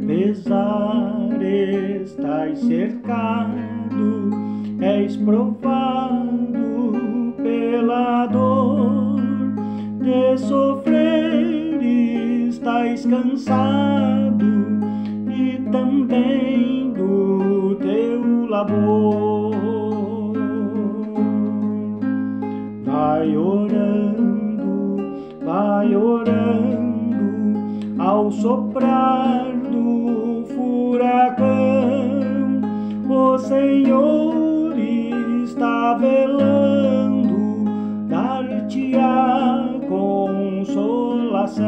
pesar estás cercado, és provado pela dor, de sofrer estás cansado e também do teu labor. Vai orando ao soprar do furacão. O Senhor está velando, dar-te-á consolação.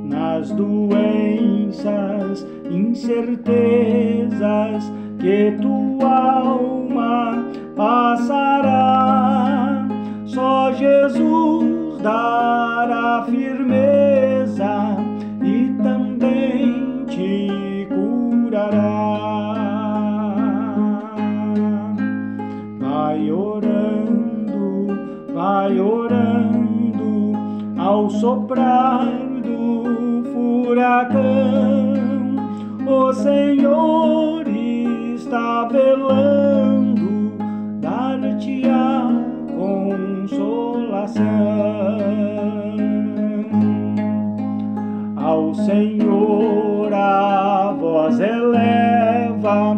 Nas doenças, incertezas que tua alma passará, só Jesus dará firmeza e também te curará. Vai orando ao soprar do furacão. O Senhor está velando, dar-te-á consolação. Ao Senhor a voz eleva,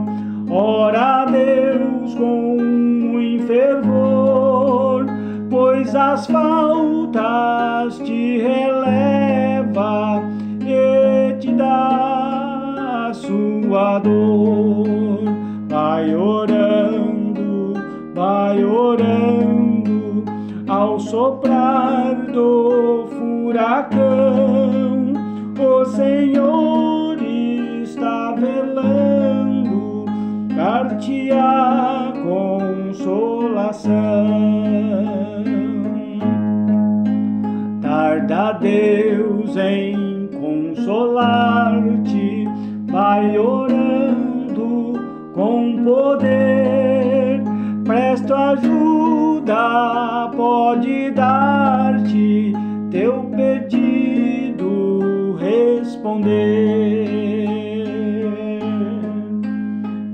ora a Deus com muito fervor, pois as faltas te releva e te dá a sua dor. Vai orando ao soprar do furacão. O Senhor está velando, dar-te-á consolação. Tarda Deus em consolar-te, vai orando com poder, presto ajuda pode dar-te, teu pedido responder.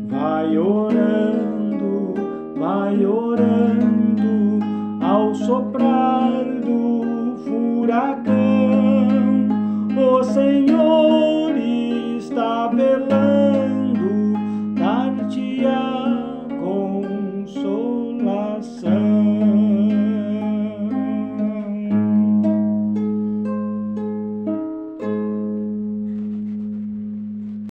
Vai orando ao soprar do furacão. O Senhor